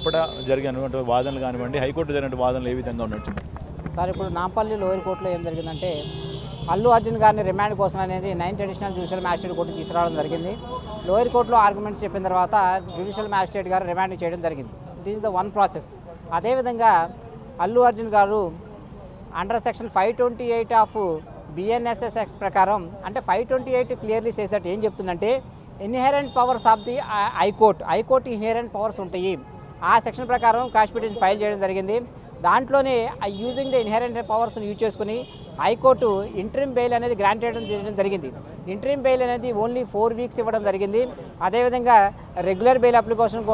ఇప్పుడు జరిగినటువంటి వాదనలు కానివ్వండి, హైకోర్టు జరిగిన వాదనలు ఏ విధంగా ఉన్నట్టు? సార్ ఇప్పుడు నాంపల్లి లోయర్ కోర్టులో ఏం జరిగిందంటే అల్లు అర్జున్ గారిని రిమాండ్ కోసం అనేది 9th additional judicial magistrate court తీసుకురావడం జరిగింది. లోయర్ కోర్టులో ఆర్గ్యుమెంట్స్ చెప్పిన తర్వాత జ్యుడిషియల్ మ్యాజిస్ట్రేట్ గారు రిమాండ్ చేయడం జరిగింది. It is the one process. అదేవిధంగా అల్లు అర్జున్ గారు under section 528 of BNSS act ప్రకారం అంటే 528 క్లియర్లీ సేస్ దట్ ఏం చెప్తుందంటే inherent powers of the high court inherent powers ఉంటాయి. ఆ సెక్షన్ ప్రకారం క్వాష్ పిటిషన్ ఫైల్ చేయడం జరిగింది. దాంట్లోనే యూజింగ్ ద ఇన్హెరెంట్ పవర్స్ని యూజ్ చేసుకుని హైకోర్టు ఇంటరిమ్ బెయిల్ అనేది గ్రాంట్ చేయడం జరిగింది. ఇంటరిమ్ బెయిల్ అనేది ఓన్లీ 4 వీక్స్ ఇవ్వడం జరిగింది. అదేవిధంగా రెగ్యులర్ బెయిల్ అప్లికేషన్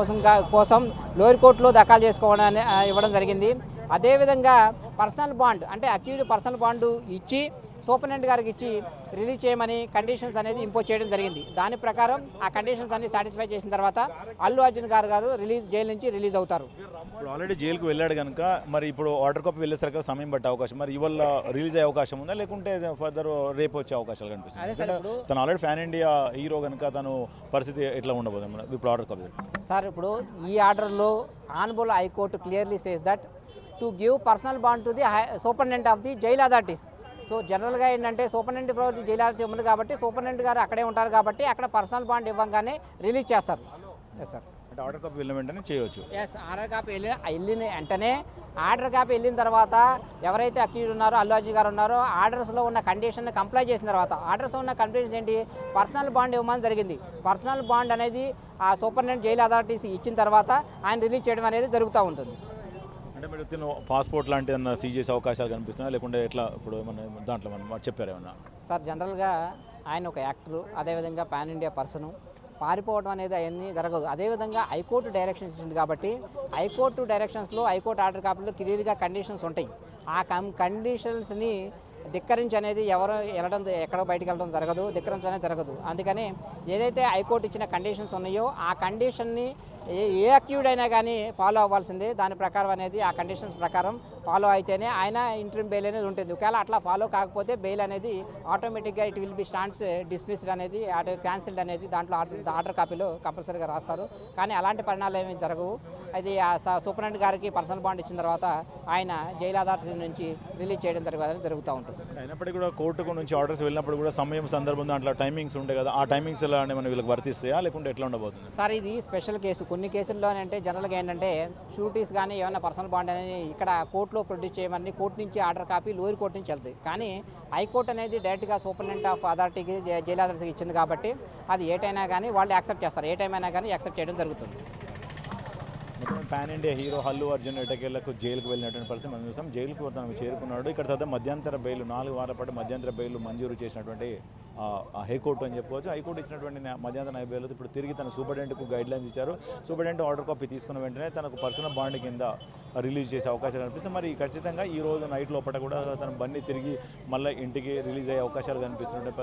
కోసం లోయర్ కోర్టులో దాఖలు చేసుకోవడం ఇవ్వడం జరిగింది. అదేవిధంగా పర్సనల్ బాండ్ అంటే అక్యూజ్డ్ పర్సనల్ బాండ్ ఇచ్చి సూపరింటెండెంట్ గారికి ఇచ్చి రిలీజ్ చేయమని కండిషన్స్ అనేది ఇంపోజ్ చేయడం జరిగింది. దాని ప్రకారం ఆ కండిషన్స్ అన్ని సాటిస్ఫై చేసిన తర్వాత అల్లు అర్జున్ గారు జైలు నుంచి రిలీజ్ అవుతారు. ఇప్పుడు ఆల్రెడీ జైలుకు వెళ్ళాడు కనుక మరి ఇప్పుడు ఆర్డర్ కాపీ వెళ్ళేసరికి సమయం పట్టే అవకాశం, మరి ఇవాళ రిలీజ్ అయ్యే అవకాశం ఉందా, లేకుంటే ఫర్దర్ రేపు వచ్చే అవకాశాలు కనిపిస్తుంది? తను ఆల్రెడీ ఫ్యాన్ ఇండియా హీరో కనుక తను పరిస్థితి ఎట్లా ఉండబోదు ఇప్పుడు ఆర్డర్ కాపీ? సార్ ఇప్పుడు ఈ ఆర్డర్లో honourable high court clearly says that to give personal bond to the superintendent of the jail authorities. So జనరల్గా ఏంటంటే సూపరింటెండెంట్ ప్రొవైడ్ జైలు అథారిటీ ఉంది కాబట్టి సూపరింటెండెంట్ గారు అక్కడే ఉంటారు కాబట్టి అక్కడ పర్సనల్ బాండ్ ఇవ్వగానే రిలీజ్ చేస్తారు. Yes sir. అంటే ఆర్డర్ కాపీ వెళ్ళిన వెంటనే చేయవచ్చు. ఎస్, ఆర్డర్ కాపీ వెళ్ళిన వెంటనే ఆర్డర్ కాపీ వెళ్ళిన తర్వాత ఎవరైతే అక్యూజ్డ్ ఉన్నారో అల్లు అర్జున్ గారు ఉన్నారో ఆర్డర్స్లో ఉన్న కండిషన్ కంప్లై చేసిన తర్వాత ఆర్డర్స్లో ఉన్న కండిషన్ ఏంటి, పర్సనల్ బాండ్ ఇవ్వమని జరిగింది. పర్సనల్ బాండ్ అనేది ఆ సూపరింటెండెంట్ జైలు అథారిటీస్ ఇచ్చిన తర్వాత ఆయన రిలీజ్ చేయడం అనేది జరుగుతూ ఉంటుంది. అంటే మీరు పాస్పోర్ట్ లాంటి ఏమన్నా సీజ్ చేసే అవకాశాలు కనిపిస్తున్నాయి, లేకుంటే ఎట్లా ఇప్పుడు ఏమన్నా దాంట్లో మనం చెప్పారు ఏమన్నా? సార్ జనరల్గా ఆయన ఒక యాక్టరు, అదేవిధంగా పాన్ ఇండియా పర్సను, పారిపోవడం అనేది అవన్నీ జరగదు. అదేవిధంగా హైకోర్టు డైరెక్షన్స్ ఇచ్చింది కాబట్టి హైకోర్టు డైరెక్షన్స్లో హైకోర్టు ఆర్డర్ కాపీలో క్లియర్గా కండిషన్స్ ఉంటాయి. ఆ కండిషన్స్ని ధిక్కరించి అనేది ఎవరు ఎక్కడో బయటకు వెళ్ళడం జరగదు, ధిక్కరించడం అనేది జరగదు. అందుకని ఏదైతే హైకోర్టు ఇచ్చిన కండిషన్స్ ఉన్నాయో ఆ కండిషన్ని ఏ అక్యూడ్ అయినా కానీ ఫాలో అవ్వాల్సిందే. దాని ప్రకారం అనేది ఆ కండిషన్స్ ప్రకారం ఫాలో అయితేనే ఆయన ఇంటరిమ్ బెయిల్ అనేది ఉంటుంది. ఒకవేళ అట్లా ఫాలో కాకపోతే బెయిల్ అనేది ఆటోమేటిక్గా it will be stands dismissed అనేది క్యాన్సిల్డ్ అనేది దాంట్లో ఆర్డర్ కాపీలో కంపల్సరీగా రాస్తారు. కానీ అలాంటి పరిణామాలు ఏమీ జరగవు. అది సూపరింటెండెంట్ గారికి పర్సనల్ బాండ్ ఇచ్చిన తర్వాత ఆయన జైలు అథారిటీ నుంచి రిలీజ్ చేయడం జరుగుతూ ఉంటుంది. అయినప్పటికీ కూడా కోర్టుకు నుంచి ఆర్డర్స్ వెళ్ళినప్పుడు కూడా సమయం సందర్భం దాంట్లో టైమింగ్స్ ఉంటాయి కదా, ఆ టైమింగ్స్ ఎలా ఏమైనా వీళ్ళకి వర్తిస్తాయా, లేకుంటే ఎట్లా ఉండబోతుంది? సార్ ఇది స్పెషల్ కేసు. కొన్ని కేసుల్లోనే అంటే జనరల్గా ఏంటంటే షూటీస్ కానీ ఏమైనా పర్సనల్ బాండ్ అనేది ఇక్కడ కోర్టులో ప్రొడ్యూస్ చేయమని కోర్టు నుంచి ఆర్డర్ కాపీ లోయర్ కోర్టు నుంచి వెళ్తాయి. కానీ హైకోర్టు అనేది డైరెక్ట్గా సూపరింటెండెంట్ ఆఫ్ అథారిటీకి జైలు అథారిటీకి ఇచ్చింది కాబట్టి అది ఏటైనా కానీ వాళ్ళు యాక్సెప్ట్ చేస్తారు. ఏ టైం అయినా కానీ యాక్సెప్ట్ చేయడం జరుగుతుంది. Pan India hero Allu Arjun ఎటకేళ్లకు జైలుకు వెళ్ళినటువంటి పరిస్థితి మనం చూసాం. జైలుకు తను చేరుకున్నాడు. ఇక్కడ తర్వాత మధ్యంతర బెయిల్ 4 వారాల పాటు మధ్యంతర బెయిల్ మంజూరు చేసినటువంటి హైకోర్టు అని చెప్పుకోవచ్చు. హైకోర్టు ఇచ్చినటువంటి మధ్యంతర న్యాయ బెయిల్ ఇప్పుడు తిరిగి తన సూపరింటెండెంట్కు గైడ్లైన్స్ ఇచ్చారు. సూపరింటెండెంట్ ఆర్డర్ కాపీ తీసుకున్న వెంటనే తనకు పర్సనల్ బాండ్ కింద రిలీజ్ చేసే అవకాశాలు కనిపిస్తుంది. మరి ఖచ్చితంగా ఈ రోజు నైట్ లోపల కూడా తన బండి తిరిగి మళ్ళీ ఇంటికి రిలీజ్ అయ్యే అవకాశాలు కనిపిస్తున్నాయి.